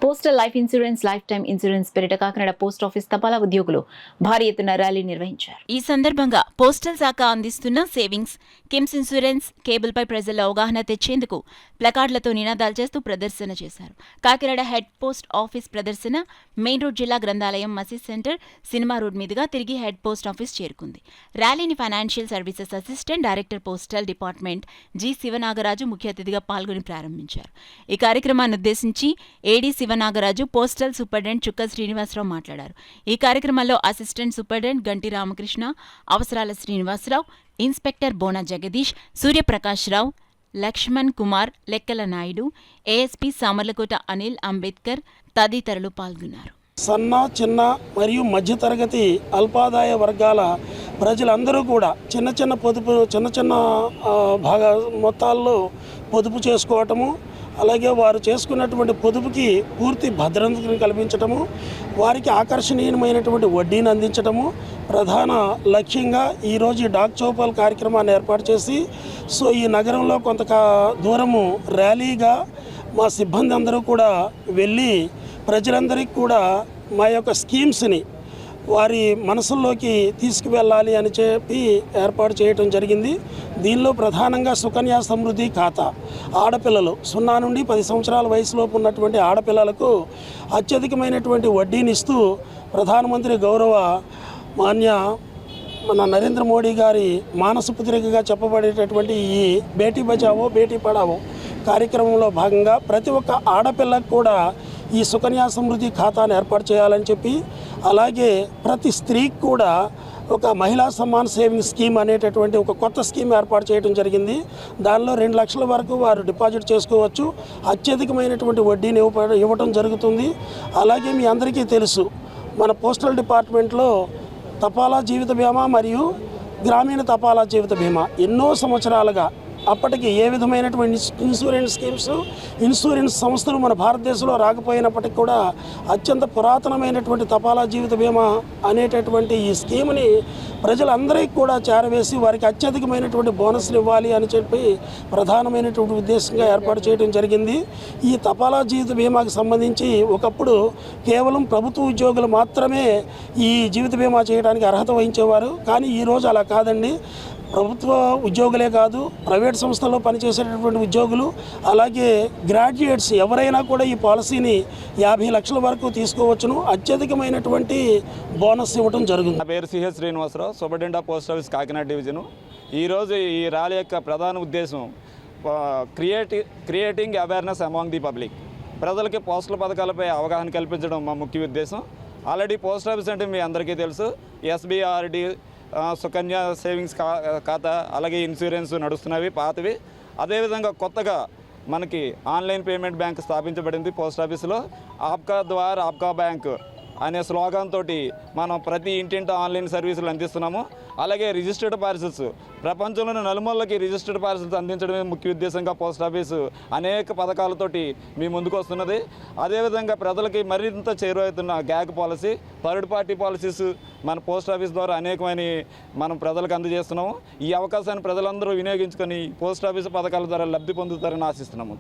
Postal life insurance, life time insurance పేరిట Kakinada post office తపాలా ఉద్యోగులు భారీ ఎత్తున ర్యాలీ నిర్వహించారు. ఈ సందర్భంగా పోస్టల్ శాఖ అందిస్తున్న సేవింగ్స్, కిమ్స్ ఇన్సూరెన్స్, కేబుల్పై ప్రజల్లో అవగాహన తెచ్చేందుకు ప్లకార్డులతో నినాదాలు చేస్తూ ప్రదర్శన చేశారు. కాకినాడ హెడ్ పోస్ట్ ఆఫీస్ ప్రదర్శన మెయిన్ రోడ్ జిల్లా గ్రంథాలయం, మసీద్ సెంటర్, సినిమా రోడ్ మీదుగా తిరిగి హెడ్ పోస్ట్ ఆఫీస్ చేరుకుంది. ర్యాలీని financial services assistant director postal department G. Sivanagaraju ముఖ్య అతిథిగా పాల్గొని ప్రారంభించారు. ఈ కార్యక్రమాన్ని ఉద్దేశించి ఏడీ శివనాగరాజు, పోస్టల్ సూపరింటెండెంట్ చుక్క శ్రీనివాసరావు మాట్లాడారు. ఈ కార్యక్రమంలో అసిస్టెంట్ సూపరింటెండెంట్ గంటి రామకృష్ణ, అవసరాల శ్రీనివాసరావు, ఇన్స్పెక్టర్ బోనా జగదీష్, సూర్యప్రకాశ్రావు, లక్ష్మణ్ కుమార్, లెక్కల నాయుడు, ఏఎస్పీ సామర్లకోట అనిల్, అంబేద్కర్ తదితరులు పాల్గొన్నారు. సన్న, చిన్న మరియు మధ్యతరగతి అల్పాదాయ వర్గాల ప్రజలందరూ కూడా చిన్న భాగా మొత్తాల్లో పొదుపు చేసుకోవటము, అలాగే వారు చేసుకున్నటువంటి పొదుపుకి పూర్తి భద్రతను కల్పించటము, వారికి ఆకర్షణీయమైనటువంటి వడ్డీని అందించటము ప్రధాన లక్ష్యంగా ఈరోజు ఈ డాక్ చౌపాల్ కార్యక్రమాన్ని ఏర్పాటు చేసి ఈ నగరంలో కొంత దూరము ర్యాలీగా మా సిబ్బంది అందరూ కూడా వెళ్ళి ప్రజలందరికీ కూడా మా యొక్క స్కీమ్స్ని వారి మనసుల్లోకి తీసుకువెళ్ళాలి అని చెప్పి ఏర్పాటు చేయడం జరిగింది. దీనిలో ప్రధానంగా సుకన్య సమృద్ధి ఖాతా ఆడపిల్లలు 0 నుండి 10 సంవత్సరాల వయసులోపు ఉన్నటువంటి ఆడపిల్లలకు అత్యధికమైనటువంటి వడ్డీని ఇస్తూ ప్రధానమంత్రి గౌరవ మాన్య మన నరేంద్ర మోడీ గారి మానస పుత్రికగా చెప్పబడేటటువంటి ఈ బేటీ బచావో బేటీ పడావో కార్యక్రమంలో భాగంగా ప్రతి ఒక్క ఆడపిల్లకు కూడా ఈ సుకన్య సమృద్ధి ఖాతాను ఏర్పాటు చేయాలని చెప్పి, అలాగే ప్రతి స్త్రీకి కూడా ఒక మహిళా సమ్మాన్ సేవింగ్ స్కీమ్ అనేటటువంటి ఒక కొత్త స్కీమ్ ఏర్పాటు చేయడం జరిగింది. దానిలో 2 లక్షల వరకు వారు డిపాజిట్ చేసుకోవచ్చు. అత్యధికమైనటువంటి వడ్డీని ఇవ్వటం జరుగుతుంది. అలాగే మీ అందరికీ తెలుసు, మన పోస్టల్ డిపార్ట్మెంట్లో తపాలా జీవిత బీమా మరియు గ్రామీణ తపాలా జీవిత బీమా ఎన్నో సంవత్సరాలుగా అప్పటికి ఏ విధమైనటువంటి ఇన్సూరెన్స్ సంస్థలు మన భారతదేశంలో రాకపోయినప్పటికీ కూడా అత్యంత పురాతనమైనటువంటి తపాలా జీవిత బీమా అనేటటువంటి ఈ స్కీమ్ని ప్రజలందరికీ కూడా చేరవేసి వారికి అత్యధికమైనటువంటి బోనస్లు ఇవ్వాలి అని చెప్పి ప్రధానమైనటువంటి ఉద్దేశంగా ఏర్పాటు చేయడం జరిగింది. ఈ తపాలా జీవిత బీమాకి సంబంధించి ఒకప్పుడు కేవలం ప్రభుత్వ ఉద్యోగులు మాత్రమే ఈ జీవిత బీమా చేయడానికి అర్హత వహించేవారు. కానీ ఈరోజు అలా కాదండి. ప్రభుత్వ ఉద్యోగులే కాదు, ప్రైవేట్ సంస్థల్లో పనిచేసేటటువంటి ఉద్యోగులు, అలాగే గ్రాడ్యుయేట్స్ ఎవరైనా కూడా ఈ పాలసీని 50 లక్షల వరకు తీసుకోవచ్చును. అత్యధికమైనటువంటి బోనస్ ఇవ్వడం జరుగుతుంది. నా పేరు CH Srinivasarao, superintendent of post office Kakinada division. ఈరోజు ఈ ర్యాలీ యొక్క ప్రధాన ఉద్దేశం creating awareness among the public. ప్రజలకి పోస్టల్ పథకాలపై అవగాహన కల్పించడం మా ముఖ్య ఉద్దేశం. ఆల్రెడీ పోస్ట్ ఆఫీస్ అంటే మీ అందరికీ తెలుసు, ఎస్బీఆర్డి, సుకన్య సేవింగ్స్ ఖాతా, అలాగే ఇన్సూరెన్స్ నడుస్తున్నవి పాతవి. అదేవిధంగా కొత్తగా మనకి ఆన్లైన్ పేమెంట్ బ్యాంక్ స్థాపించబడింది పోస్ట్ ఆఫీసులో. ఆప్కా ద్వార్ ఆప్కా బ్యాంక్ అనే స్లోగాన్ తోటి మనం ప్రతి ఇంటింటా ఆన్లైన్ సర్వీసులు అందిస్తున్నాము. అలాగే రిజిస్టర్డ్ పార్సల్స్, ప్రపంచంలోని నలుమూలకి రిజిస్టర్డ్ పార్సల్స్ అందించడమే ముఖ్య ఉద్దేశంగా పోస్ట్ ఆఫీసు అనేక పథకాలతోటి మీ ముందుకు వస్తున్నది. అదేవిధంగా ప్రజలకి మరింత చేరువవుతున్న గ్యాగ్ పాలసీ, థర్డ్ పార్టీ పాలసీస్ మన పోస్ట్ ఆఫీస్ ద్వారా అనేకమైన మనం ప్రజలకు అందజేస్తున్నాము. ఈ అవకాశాన్ని ప్రజలందరూ వినియోగించుకొని పోస్ట్ ఆఫీసు పథకాల ద్వారా లబ్ధి పొందుతారని ఆశిస్తున్నాము.